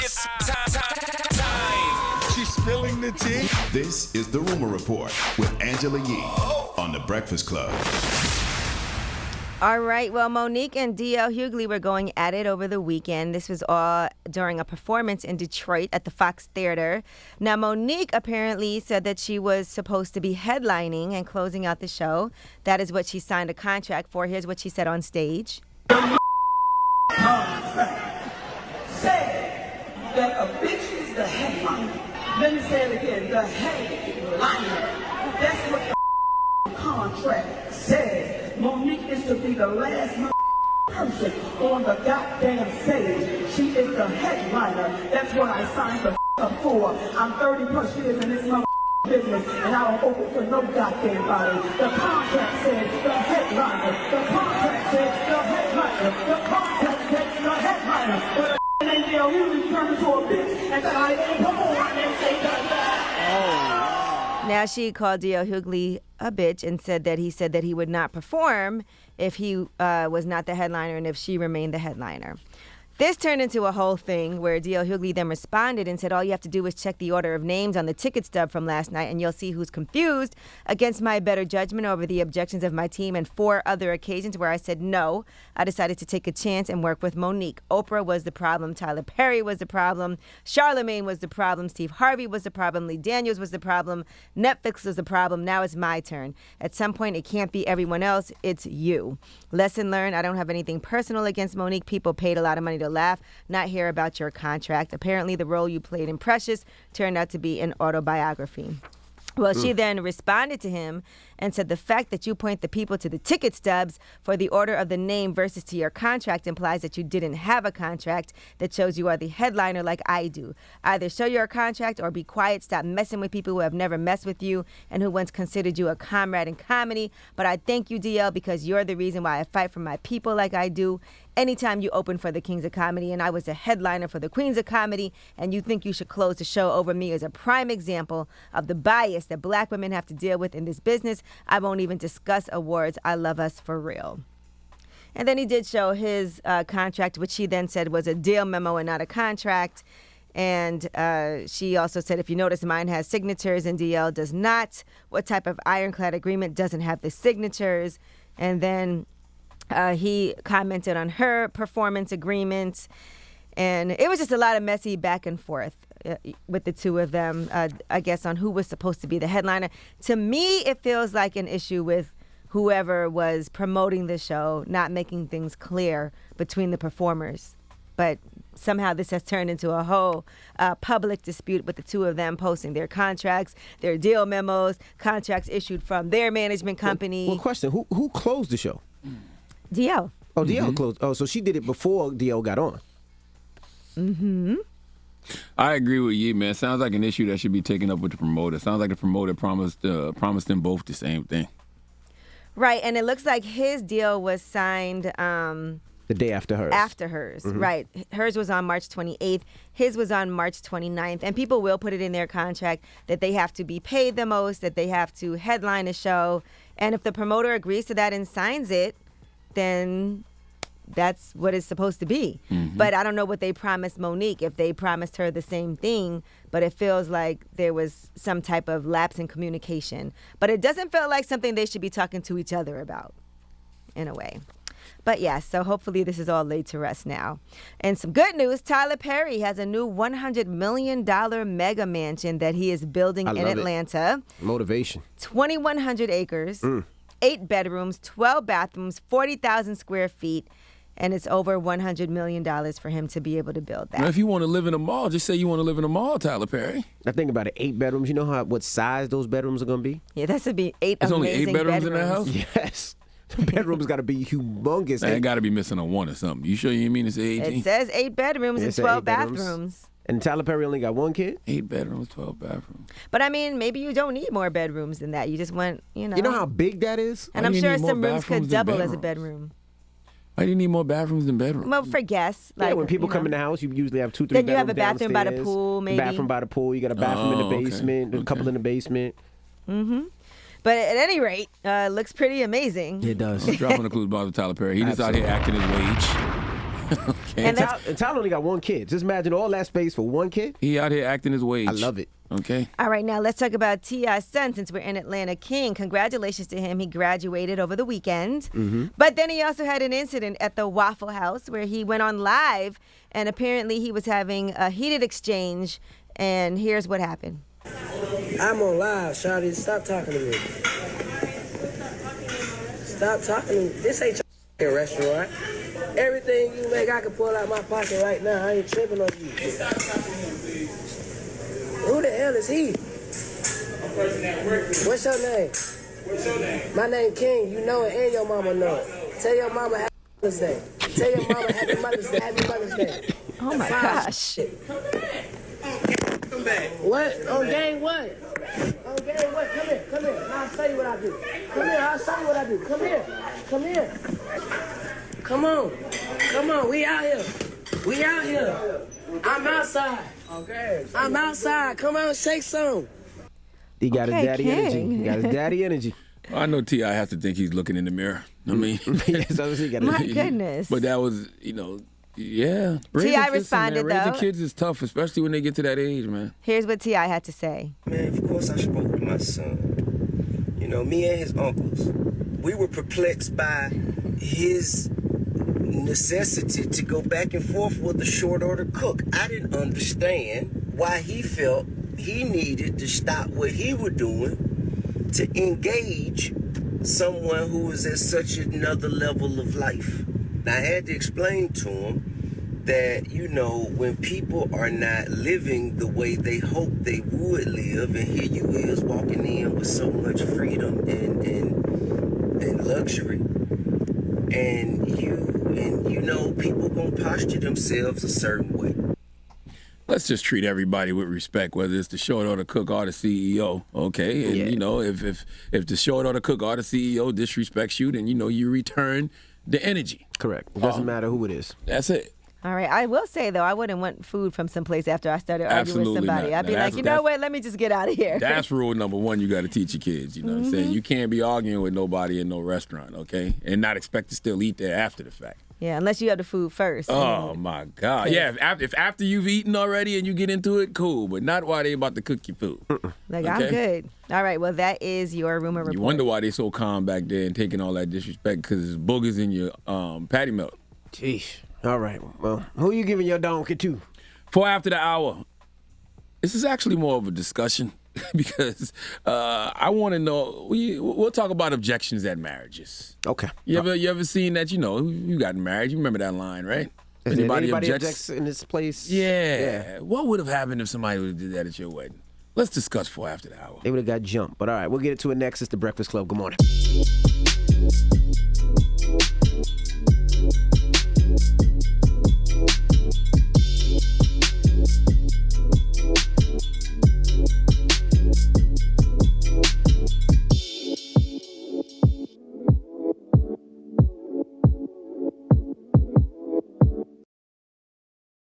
It's time. She's spilling the tea. This is The Rumor Report with Angela Yee on The Breakfast Club. All right. Well, Monique and D.L. Hughley were going at it over the weekend. This was all during a performance in Detroit at the Fox Theater. Now, Monique apparently said that she was supposed to be headlining and closing out the show. That is what she signed a contract for. Here's what she said on stage. Contract said that a bitch is the headliner. Let me say it again. The headliner. That's what the contract says. Monique is to be the last person on the goddamn stage. She is the headliner. That's what I signed the up for. I'm 30 plus years in this business, and I don't open for no goddamn body. The contract says the headliner. The contract says the headliner. The contract says the headliner. But a named D.L. Hughley turned into a bitch and said I ain't perform and say that. Now, she called D.L. Hughley a bitch and said that he would not perform if he was not the headliner and if she remained the headliner. This turned into a whole thing where D.L. Hughley then responded and said, all you have to do is check the order of names on the ticket stub from last night and you'll see who's confused. Against my better judgment over the objections of my team and 4 other occasions where I said no, I decided to take a chance and work with Monique. Oprah was the problem. Tyler Perry was the problem. Charlamagne was the problem. Steve Harvey was the problem. Lee Daniels was the problem. Netflix was the problem. Now it's my turn. At some point, it can't be everyone else. It's you. Lesson learned. I don't have anything personal against Monique. People paid a lot of money to laugh, not hear about your contract. Apparently, the role you played in Precious turned out to be an autobiography. Well, she then responded to him and said the fact that you point the people to the ticket stubs for the order of the name versus to your contract implies that you didn't have a contract that shows you are the headliner like I do. Either show your contract or be quiet. Stop messing with people who have never messed with you and who once considered you a comrade in comedy. But I thank you, DL, because you're the reason why I fight for my people like I do. Anytime you open for the Kings of Comedy and I was a headliner for the Queens of Comedy and you think you should close the show over me is a prime example of the bias that black women have to deal with in this business. I won't even discuss awards. I love us for real. And then he did show his contract, which he then said was a deal memo and not a contract. And she also said, if you notice, mine has signatures and DL does not. What type of ironclad agreement doesn't have the signatures? And then he commented on her performance agreements. And it was just a lot of messy back and forth with the two of them, I guess, on who was supposed to be the headliner. To me, it feels like an issue with whoever was promoting the show, not making things clear between the performers. But somehow this has turned into a whole public dispute with the two of them posting their contracts, their deal memos, contracts issued from their management company. Well, question, who closed the show? DL. Oh, DL closed. Oh, so she did it before DL got on. Mm-hmm. I agree with you, man. Sounds like an issue that should be taken up with the promoter. Sounds like the promoter promised them both the same thing. Right, and it looks like his deal was signed the day after hers. After hers, right. Hers was on March 28th. His was on March 29th. And people will put it in their contract that they have to be paid the most, that they have to headline a show. And if the promoter agrees to that and signs it, then that's what it's supposed to be. But I don't know what they promised Monique, if they promised her the same thing, but it feels like there was some type of lapse in communication. But it doesn't feel like something they should be talking to each other about, in a way. But yes, so hopefully this is all laid to rest now. And some good news, Tyler Perry has a new $100 million mega mansion that he is building in Atlanta. Motivation. 2,100 acres, 8 bedrooms, 12 bathrooms, 40,000 square feet. And it's over $100 million for him to be able to build that. Now, if you want to live in a mall, just say you want to live in a mall, Tyler Perry. I think about it, 8 bedrooms. You know what size those bedrooms are going to be? Yeah, that's to be 8 There's amazing only 8 bedrooms in that house? Yes. The bedrooms got to be humongous. They got to be missing a 1 or something. You sure you mean it's 18? It says 8 bedrooms and 12 bathrooms. And Tyler Perry only got 1 kid? 8 bedrooms, 12 bathrooms. But I mean, maybe you don't need more bedrooms than that. You just want, You know how big that is? And I'm sure some rooms could double as a bedroom. Why do you need more bathrooms than bedrooms? Well, for guests. Like, when people come in the house, you usually have 2, 3 bedrooms. Then you have a bathroom by the pool, maybe. Bathroom by the pool. You got a bathroom in the basement, a couple in the basement. But at any rate, looks pretty amazing. It does. I'm dropping the clues about Tyler Perry. He just out here acting his wage. And that's, And Tyler only got one kid. Just imagine all that space for one kid. He out here acting his wage. I love it. Okay. all right, now let's talk about T.I.'s son since we're in Atlanta. King, congratulations to him. He graduated over the weekend. But then he also had an incident at the Waffle House where he went on live and apparently he was having a heated exchange. And here's what happened. I'm on live, Shawty. Stop talking to me. Stop talking to me. This ain't your restaurant. Everything you make, I can pull out my pocket right now. I ain't tripping on you. Who the hell is he? What's your name? My name King. You know it and your mama know it. Tell your mama Happy Mother's Day. Tell your mama Happy Mother's Day. Happy Mother's Day. Oh, my gosh. What? On game what? On game what? Come here. I'll show you what I do. Come here, I'll show you what I do. Come here. Come on, we out here. I'm outside. Okay. I'm outside. Come on, shake some. He got his daddy King. energy. He got his daddy energy. I know T.I. has to think he's looking in the mirror. I mean, My goodness. But that was, yeah. T.I. responded, Raising though. kids is tough, especially when they get to that age, man. Here's what T.I. had to say. Man, of course I spoke to my son. You know, me and his uncles, we were perplexed by his necessity to go back and forth with a short order cook. I didn't understand why he felt he needed to stop what he was doing to engage someone who was at such another level of life. And I had to explain to him that, when people are not living the way they hope they would live, and here you is walking in with so much freedom and luxury, and people gonna posture themselves a certain way. Let's just treat everybody with respect, whether it's the short order cook or the CEO, okay? And, if the short order cook or the CEO disrespects you, then, you return the energy. Correct. It doesn't matter who it is. That's it. All right. I will say, though, I wouldn't want food from someplace after I started arguing with Absolutely somebody. not. I'd be Now, like, you know what? Let me just get out of here. That's rule number one you got to teach your kids, you know what I'm saying? You can't be arguing with nobody in no restaurant, okay? And not expect to still eat there after the fact. Yeah, unless you have the food first. Oh, my God. Yeah, if after you've eaten already and you get into it, cool. But not while they about to cook your food. Like, okay? I'm good. All right, well, that is your rumor report. You wonder why they so calm back there and taking all that disrespect because there's boogers in your patty melt. Jeez. All right. Well, who you giving your donkey to? For after the hour, this is actually more of a discussion because I want to know. We'll talk about objections at marriages. Okay. You ever seen that? You got married. You remember that line, right? Anybody objects in this place? Yeah. What would have happened if somebody would have did that at your wedding? Let's discuss for after the hour. They would have got jumped. But all right, we'll get into it next. It's the Breakfast Club. Good morning.